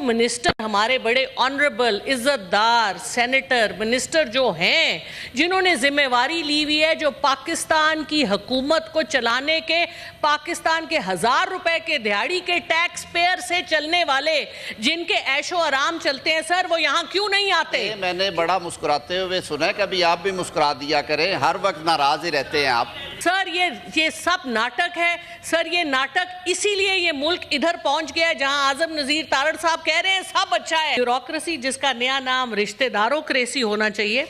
Minister हमारे बड़े honourable इज्जतदार सेनेटर मिनिस्टर जो हैं, जिन्होंने जिम्मेवारी ली हुई है, जो पाकिस्तान की हुकूमत को चलाने के, पाकिस्तान के 1000 रुपए के दिहाड़ी के टैक्स पेयर से चलने वाले, जिनके ऐशो आराम चलते हैं, सर वो यहाँ क्यों नहीं आते? मैंने बड़ा मुस्कुराते हुए सुना है, कभी आप भी मुस्कुरा दिया करें, हर वक्त नाराज ही रहते हैं आप। सर ये सब नाटक है सर, ये नाटक इसीलिए ये मुल्क इधर पहुंच गया है जहां आजम नजीर तारड़ साहब कह रहे हैं सब अच्छा है। ब्यूरोक्रेसी, जिसका नया नाम रिश्तेदारोक्रेसी होना चाहिए,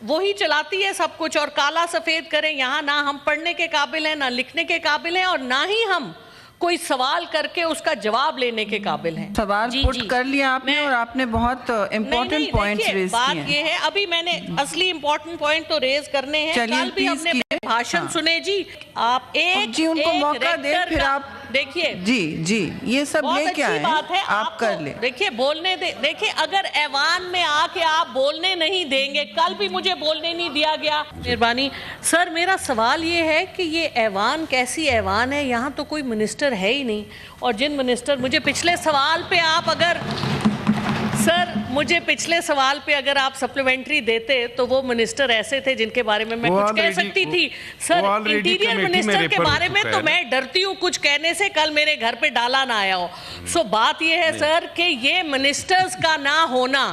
वही चलाती है सब कुछ। और काला सफेद करें, यहाँ ना हम पढ़ने के काबिल हैं, ना लिखने के काबिल हैं, और ना ही हम कोई सवाल करके उसका जवाब लेने के काबिल हैं। सवाल पुट कर लिया आपने, और आपने बहुत इम्पोर्टेंट पॉइंट्स रेज किए हैं। बात ये है, अभी मैंने असली इम्पोर्टेंट पॉइंट तो रेज करने हैं। कल भी हमने भाषण सुने जी, आप एक उनको मौका दे, फिर आप देखिए जी ये सब लेके आए, बात है, आप कर ले। देखिए बोलने दे, देखिए अगर ऐवान में आके आप बोलने नहीं देंगे, कल भी मुझे बोलने नहीं दिया गया, मेहरबानी सर। मेरा सवाल ये है कि ये ऐवान कैसी ऐवान है, यहाँ तो कोई मिनिस्टर है ही नहीं। और जिन मिनिस्टर, मुझे पिछले सवाल पे आप अगर सर मुझे पिछले सवाल पे अगर आप सप्लीमेंट्री देते तो वो मिनिस्टर ऐसे थे जिनके बारे में मैं कुछ कह सकती थी। सर इंटीरियर मिनिस्टर के बारे में तो मैं डरती हूँ कुछ कहने से, कल मेरे घर पे डाला ना आया हो। सो बात ये है सर कि ये मिनिस्टर्स का ना होना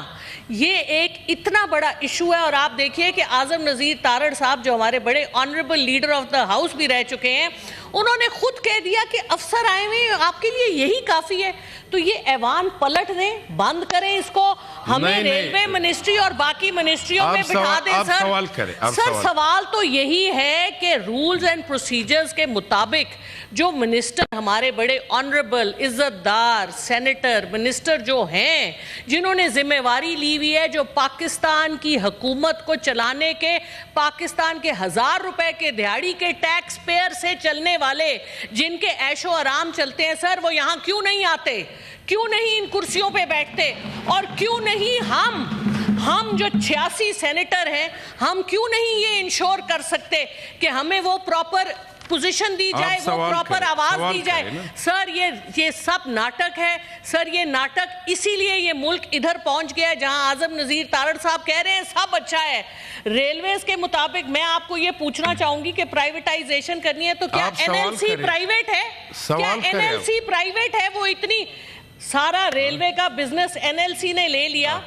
ये एक इतना बड़ा इशू है। और आप देखिए कि आजम नजीर तारड़ साहब, जो हमारे बड़े honourable leader of the house भी रह चुके हैं, उन्होंने खुद कह दिया कि अफसर आए हुए आपके लिए यही काफी है। तो ये ऐवान पलट दें, बंद करें इसको, हमें रेलवे मिनिस्ट्री और बाकी मिनिस्ट्रियों में बिठा दें। सर सवाल करें, सर सवाल तो यही है कि रूल्स एंड प्रोसीजर्स के मुताबिक जो मिनिस्टर हमारे बड़े ऑनरेबल इज्जतदार सेनेटर मिनिस्टर जो हैं, जिन्होंने जिम्मेवारी ली हुई है, जो पाकिस्तान की हुकूमत को चलाने के, पाकिस्तान के 1000 रुपए के दिहाड़ी के टैक्स पेयर से चलने वाले, जिनके ऐशो आराम चलते हैं, सर वो यहाँ क्यों नहीं आते? क्यों नहीं इन कुर्सियों पे बैठते? और क्यों नहीं हम जो 86 सेनेटर हैं, हम क्यों नहीं ये इंश्योर कर सकते कि हमें वो प्रॉपर पोजीशन दी जाए, वो प्रॉपर आवाज दी जाए? सर ये सब नाटक है सर, ये नाटक इसीलिए ये मुल्क इधर पहुंच गया है जहां आजम नजीर तारड़ साहब कह रहे हैं सब अच्छा है। रेलवेज के मुताबिक मैं आपको ये पूछना चाहूंगी कि प्राइवेटाइजेशन करनी है तो क्या एनएलसी प्राइवेट है? क्या एनएलसी प्राइवेट है? वो इतनी सारा रेलवे का बिजनेस एनएलसी ने ले लिया,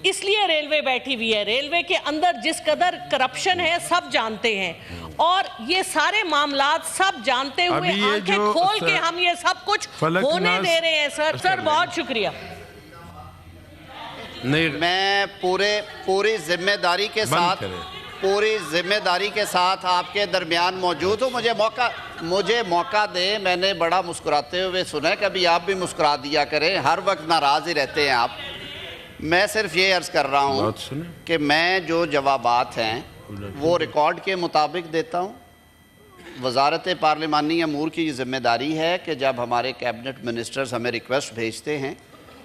इसलिए रेलवे बैठी हुई है। रेलवे के अंदर जिस कदर करप्शन है सब जानते हैं, और ये सारे मामलात सब जानते हुए आंखें खोल के हम ये सब कुछ होने दे रहे हैं। सर बहुत शुक्रिया। मैं पूरी जिम्मेदारी के साथ आपके दरमियान मौजूद हूँ। मुझे मौका दे। मैंने बड़ा मुस्कुराते हुए सुना है, कभी आप भी मुस्कुरा दिया करें, हर वक्त नाराज ही रहते हैं आप। मैं सिर्फ ये अर्ज कर रहा हूँ कि मैं जो जवाबात हैं वो रिकॉर्ड के मुताबिक देता हूँ। वजारत पार्लिमानी अमूर की जिम्मेदारी है कि जब हमारे कैबिनेट मिनिस्टर्स हमें रिक्वेस्ट भेजते हैं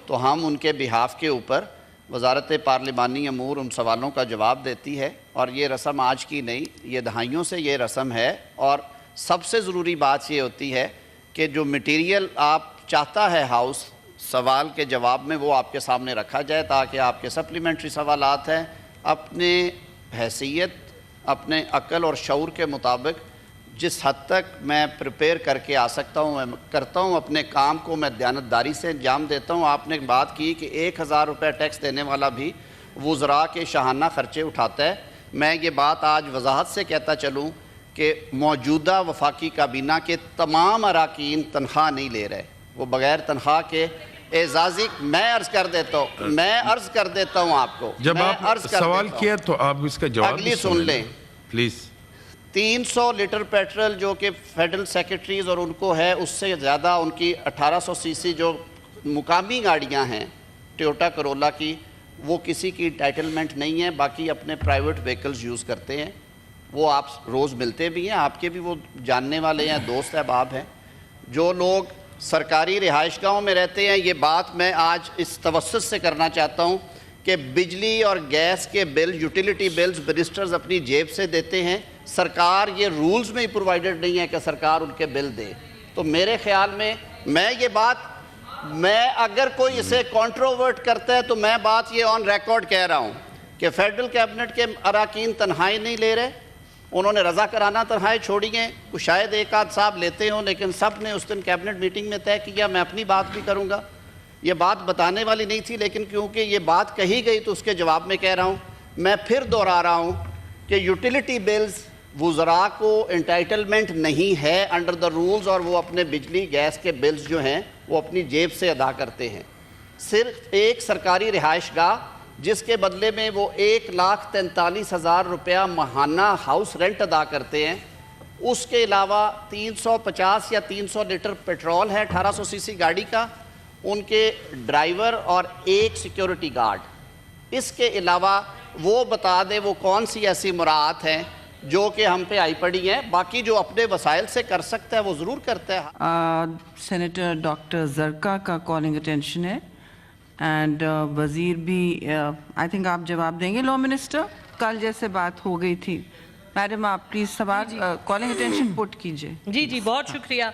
तो हम उनके बिहाफ के ऊपर वजारत पार्लिमानी अमूर उन सवालों का जवाब देती है। और ये रस्म आज की नहीं, ये दहाइयों से ये रस्म है। और सबसे ज़रूरी बात ये होती है कि जो मटीरियल आप चाहता है हाउस सवाल के जवाब में, वो आपके सामने रखा जाए, ताकि आपके सप्लीमेंट्री सवालात हैं अपने हैसियत, अपने अक्ल और शऊर के मुताबिक जिस हद तक मैं प्रिपेयर करके आ सकता हूँ मैं करता हूँ। अपने काम को मैं दयानतदारी से अंजाम देता हूँ। आपने बात की कि 1000 रुपये टैक्स देने वाला भी वज़रा के शाहाना ख़र्चे उठाता है। मैं ये बात आज वजाहत से कहता चलूँ कि मौजूदा वफाकी काबीना के तमाम अरकान तनख्वाह नहीं ले रहे, वो बग़ैर तनख्वाह के एजाज़ी। मैं अर्ज़ कर देता हूँ आपको, जब आप सवाल किया तो आप इसका जवाब अगली सुन लें प्लीज़। 300 लीटर पेट्रोल जो कि फेडरल सेक्रेटरीज और उनको है, उससे ज़्यादा उनकी 1800 सीसी जो मुकामी गाड़ियां हैं टोयोटा करोला की, वो किसी की टाइटलमेंट नहीं है, बाकी अपने प्राइवेट व्हीकल्स यूज़ करते हैं। वो आप रोज़ मिलते भी हैं, आपके भी वो जानने वाले हैं, दोस्त अहबाब हैं। जो लोग सरकारी रिहाइशगाहों में रहते हैं, ये बात मैं आज इस तवस्सुत से करना चाहता हूँ कि बिजली और गैस के बिल, यूटिलिटी बिल्स मिनिस्टर्स अपनी जेब से देते हैं। सरकार ये रूल्स में ही प्रोवाइडेड नहीं है कि सरकार उनके बिल दे। तो मेरे ख्याल में मैं ये बात میں اگر کوئی اسے کانٹروورٹ کرتا ہے تو میں بات یہ آن ریکارڈ کہہ رہا ہوں کہ فیڈرل کیبنٹ کے اراکین تنہائی نہیں لے رہے, انہوں نے رضا کرانہ تنہائی چھوڑی ہیں, کچھ شاید ایک آدھ صاحب لیتے ہوں, لیکن سب نے اس دن کیبنٹ میٹنگ میں طے کیا. میں اپنی بات بھی کروں گا, یہ بات بتانے والی نہیں تھی لیکن کیونکہ یہ بات کہی گئی تو اس کے جواب میں کہہ رہا ہوں. میں پھر دوہرا رہا ہوں کہ یوٹیلیٹی بلز وزراء کو انٹائٹلمنٹ نہیں ہے انڈر دا رولز, اور وہ اپنے بجلی گیس کے بلز جو ہیں وہ اپنی جیب سے ادا کرتے ہیں. صرف ایک سرکاری رہائش گاہ جس کے بدلے میں وہ 1,43,000 روپیہ ماہانہ ہاؤس رینٹ ادا کرتے ہیں, اس کے علاوہ 350 یا 300 لیٹر پیٹرول ہے 1800 سی سی گاڑی کا, ان کے ڈرائیور اور ایک سیکیورٹی گارڈ. اس کے علاوہ وہ بتا دے وہ کون سی ایسی مراعات ہیں جو کہ ہم پہ آئی پڑی ہیں. باقی جو اپنے وسائل سے کر سکتا ہے وہ ضرور کرتا ہے. سینیٹر ڈاکٹر زرکا کا کالنگ اٹینشن ہے, اینڈ وزیر بھی آئی تھنک آپ جواب دیں گے. لا منسٹر, کل جیسے بات ہو گئی تھی, میڈم آپ پلیز سوال کالنگ اٹینشن پٹ کیجئے. جی بہت شکریہ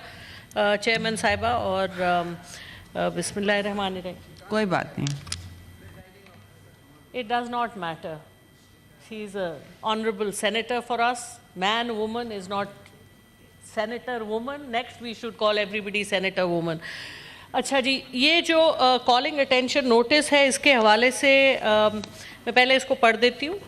چیئرمین صاحبہ, اور بسم اللہ الرحمن الرحیم. کوئی بات نہیں. It does not matter. She is an honorable senator for us. Man, woman is not senator woman. Next we should call everybody senator woman. اچھا جی, یہ جو کالنگ اٹینشن نوٹس ہے اس کے حوالے سے میں پہلے اس کو پڑھ دیتی ہوں.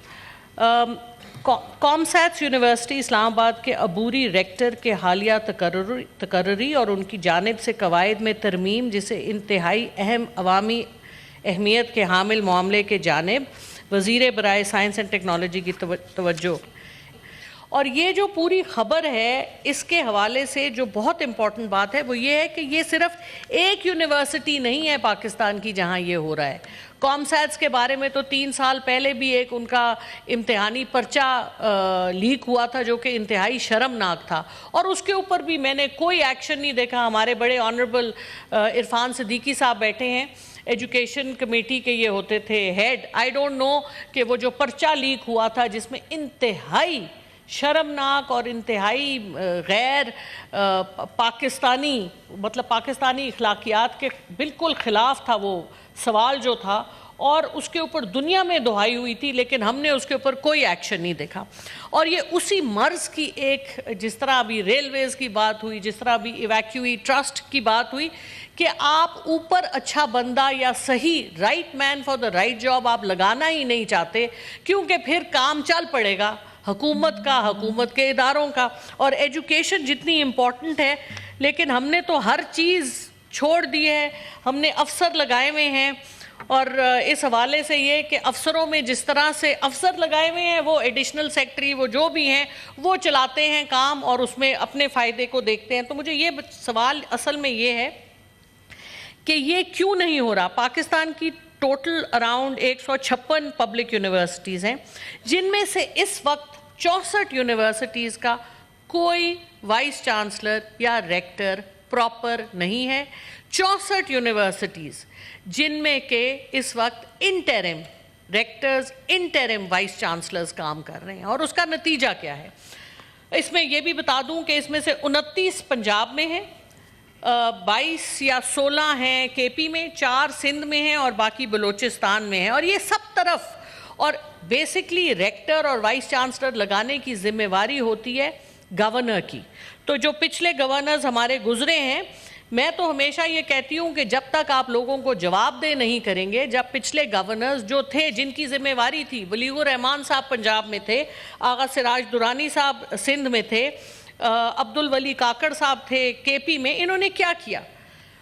کامسیٹس یونیورسٹی اسلام آباد کے عبوری ریکٹر کے حالیہ تقرری اور ان کی جانب سے قواعد میں ترمیم, جسے انتہائی اہم عوامی اہمیت کے حامل معاملے کے جانب وزیر برائے سائنس اینڈ ٹیکنالوجی کی توجہ. اور یہ جو پوری خبر ہے اس کے حوالے سے جو بہت امپورٹنٹ بات ہے وہ یہ ہے کہ یہ صرف ایک یونیورسٹی نہیں ہے پاکستان کی جہاں یہ ہو رہا ہے. کامسیٹس کے بارے میں تو 3 سال پہلے بھی ایک ان کا امتحانی پرچہ لیک ہوا تھا جو کہ انتہائی شرمناک تھا, اور اس کے اوپر بھی میں نے کوئی ایکشن نہیں دیکھا. ہمارے بڑے آنریبل عرفان صدیقی صاحب بیٹھے ہیں, ایجوکیشن کمیٹی کے یہ ہوتے تھے ہیڈ. آئی ڈونٹ نو کہ وہ جو پرچہ لیک ہوا تھا جس میں انتہائی شرمناک اور انتہائی غیر پاکستانی, مطلب پاکستانی اخلاقیات کے بالکل خلاف تھا وہ سوال جو تھا, اور اس کے اوپر دنیا میں دہائی ہوئی تھی, لیکن ہم نے اس کے اوپر کوئی ایکشن نہیں دیکھا. اور یہ اسی مرض کی ایک, جس طرح ابھی ریلویز کی بات ہوئی, جس طرح ابھی ایویکیوی ٹرسٹ کی بات ہوئی, کہ آپ اوپر اچھا بندہ یا صحیح right man for the right job آپ لگانا ہی نہیں چاہتے, کیونکہ پھر کام چل پڑے گا حکومت کا, حکومت کے اداروں کا. اور ایجوکیشن جتنی امپورٹنٹ ہے, لیکن ہم نے تو ہر چیز چھوڑ دی ہے, ہم نے افسر لگائے ہوئے ہیں. اور اس حوالے سے یہ کہ افسروں میں جس طرح سے افسر لگائے ہوئے ہیں, وہ ایڈیشنل سیکٹری وہ جو بھی ہیں وہ چلاتے ہیں کام اور اس میں اپنے فائدے کو دیکھتے ہیں. تو مجھے یہ سوال اصل میں یہ ہے کہ یہ کیوں نہیں ہو رہا. پاکستان کی ٹوٹل اراؤنڈ 156 پبلک یونیورسٹیز ہیں, جن میں سے اس وقت 64 یونیورسٹیز کا کوئی وائس چانسلر یا ریکٹر پراپر نہیں ہے. 64 یونیورسٹیز جن میں کہ اس وقت interim rectors, interim vice chancellors کام کر رہے ہیں. اور اس کا نتیجہ کیا ہے, اس میں یہ بھی بتا دوں کہ اس میں سے 29 پنجاب میں ہیں, 22 یا 16 ہیں کے پی میں, 4 سندھ میں ہیں اور باقی بلوچستان میں ہیں. اور یہ سب طرف, اور بیسکلی ریکٹر اور وائس چانسلر لگانے کی ذمہ واری ہوتی ہے گورنر کی. تو جو پچھلے گورنرز ہمارے گزرے ہیں, میں تو ہمیشہ یہ کہتی ہوں کہ جب تک آپ لوگوں کو جواب دہ نہیں کریں گے, جب پچھلے گورنرز جو تھے جن کی ذمہ واری تھی, ولیغ الرحمان صاحب پنجاب میں تھے, آغا سراج درانی صاحب سندھ میں تھے, عبدالولی کاکڑ صاحب تھے کے پی میں, انہوں نے کیا کیا؟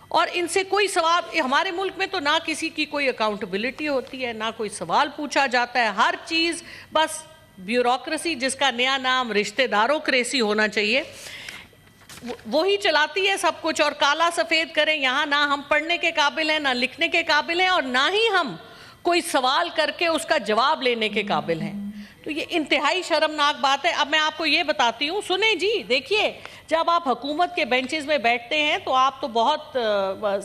اور ان سے کوئی سوال, ہمارے ملک میں تو نہ کسی کی کوئی اکاؤنٹیبلٹی ہوتی ہے, نہ کوئی سوال پوچھا جاتا ہے. ہر چیز بس بیوروکریسی, جس کا نیا نام رشتہ داروکریسی ہونا چاہیے, وہی چلاتی ہے سب کچھ. اور کالا سفید کریں, یہاں نہ ہم پڑھنے کے قابل ہیں, نہ لکھنے کے قابل ہیں, اور نہ ہی ہم کوئی سوال کر کے اس کا جواب لینے کے قابل ہیں. تو یہ انتہائی شرمناک بات ہے. اب میں آپ کو یہ بتاتی ہوں, سنیں جی, دیکھیے, جب آپ حکومت کے بینچز میں بیٹھتے ہیں تو آپ تو بہت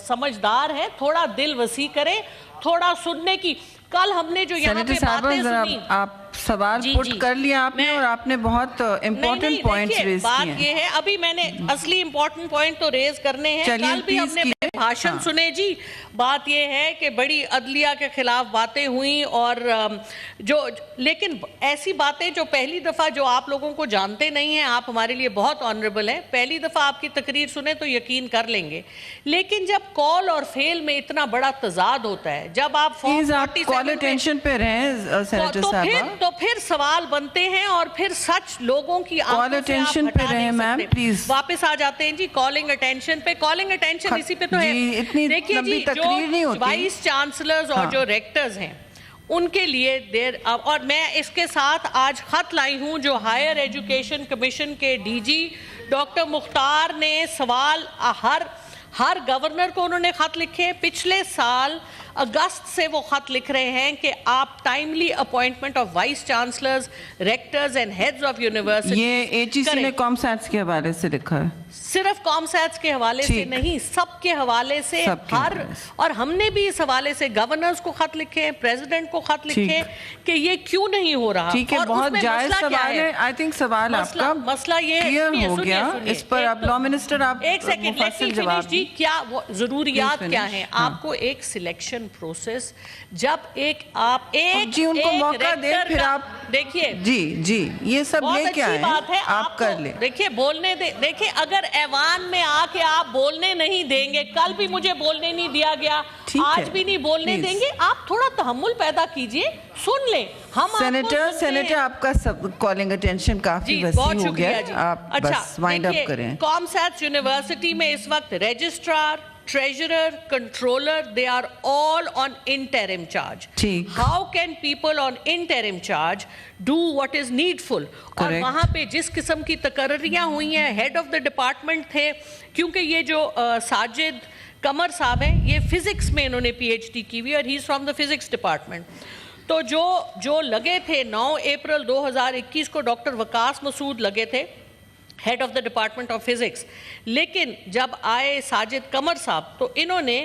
سمجھدار ہیں, تھوڑا دل وسیع کریں, تھوڑا سننے کی. کل ہم نے جو یہاں پہ باتیں سنی, آپ سوال پٹ کر لیا آپ نے, اور آپ نے بہت امپورٹنٹ پوائنٹس ریز کیے ہیں. بات یہ ہے, ابھی میں نے اصلی امپورٹنٹ پوائنٹ تو ریز کرنے ہیں. کل بھی ہم نے भाषण सुने जी। बात ये है कि बड़ी अदलिया के खिलाफ बातें हुई और लेकिन ऐसी बातें जो पहली दफा, जो आप लोगों को जानते नहीं हैं, आप हमारे लिए बहुत ऑनरेबल हैं, पहली दफा आपकी तकरीर सुने तो यकीन कर लेंगे, लेकिन जब कॉल और फेल में इतना बड़ा तजाद होता है, जब आप कॉल अटेंशन पे रहे सेनेटर साहब, तो फिर सवाल बनते हैं और फिर सच लोगों की कॉल अटेंशन पे रहे मैम, प्लीज वापस आ जाते हैं जी कॉलिंग अटेंशन पे। कॉलिंग अटेंशन इसी पे तो है। देखिए जी, जो वाइस चांसलर्स और जो रेक्टर्स हैं उनके लिए देर, और मैं इसके साथ आज खत लाई हूं जो हायर एजुकेशन कमीशन के डीजी डॉक्टर मुख्तार ने सवाल हर गवर्नर को उन्होंने खत लिखे। पिछले साल अगस्त से वो खत लिख रहे हैं कि आप timely appointment of vice chancellors, rectors and heads of university. ये एचईसी ने कॉमसैट्स के हवाले से लिखा है, सिर्फ कॉमसैट्स के हवाले से नहीं, सबके हवाले से और हमने भी इस हवाले से गवर्नर्स को खत लिखे हैं, प्रेसिडेंट को खत लिखे कि ये क्यों नहीं हो रहा। ठीक है, बहुत जायज सवाल है। आई थिंक सवाल आपका मसला ये क्लियर हो गया। इस पर आप लॉ मिनिस्टर, आप एक सेकंड लेट मी फिनिश जी। क्या वो जरूरियात क्या हैं? आपको एक सिलेक्शन प्रोसेस, जब आप जी उनको मौका दे, फिर आप देखिए जी ये सब लेके आए, बात है, आप कर ले। देखिए बोलने दे, देखिए अगर ऐवान में आके आप बोलने नहीं देंगे, कल भी मुझे बोलने नहीं दिया गया, आज भी नहीं बोलने देंगे, आप थोड़ा तहम्मुल पैदा कीजिए, सुन लें। हम सेनेटर आपका सब कॉलिंग अटेंशन काफी वसी हो गया, आप बस वाइंड अप करें। कॉमसैट्स यूनिवर्सिटी में इस वक्त registrar, treasurer, controller, they are all on interim charge. How can people on interim charge do what is needful? और वहाँ पे जिस किस्म की तकर्रियाँ हुई हैं, हेड ऑफ द डिपार्टमेंट थे, क्योंकि ये जो साजिद कमर साहब हैं, ये फिजिक्स में इन्होंने पीएचडी की हुई और he is from the physics department. तो जो लगे थे 9 अप्रैल 2021 को डॉक्टर वकास मसूद लगे थे, head of the department of physics, लेकिन जब आए साजिद कमर साहब तो इन्होंने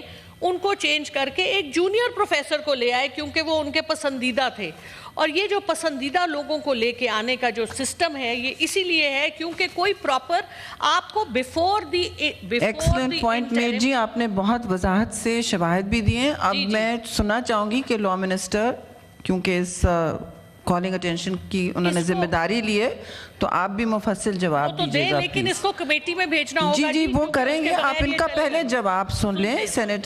उनको चेंज करके एक जूनियर प्रोफेसर को ले आए, क्योंकि वो उनके पसंदीदा थे। और ये जो पसंदीदा लोगों को लेके आने का जो सिस्टम है, ये इसीलिए है क्योंकि कोई प्रॉपर आपको before the excellent point made जी, आपने बहुत वजाहत से शवाहिद भी दिए। अब मैं सुनना चाहूँगी कि लॉ मिनिस्टर, क्योंकि इस कॉलिंग अटेंशन की उन्होंने जिम्मेदारी ली है, तो आप भी मुफस्सिल जवाब दीजिएगा। लेकिन इसको कमेटी में भेजना होगा। जी वो करेंगे। आप इनका पहले जवाब सुन लें सेनेटर।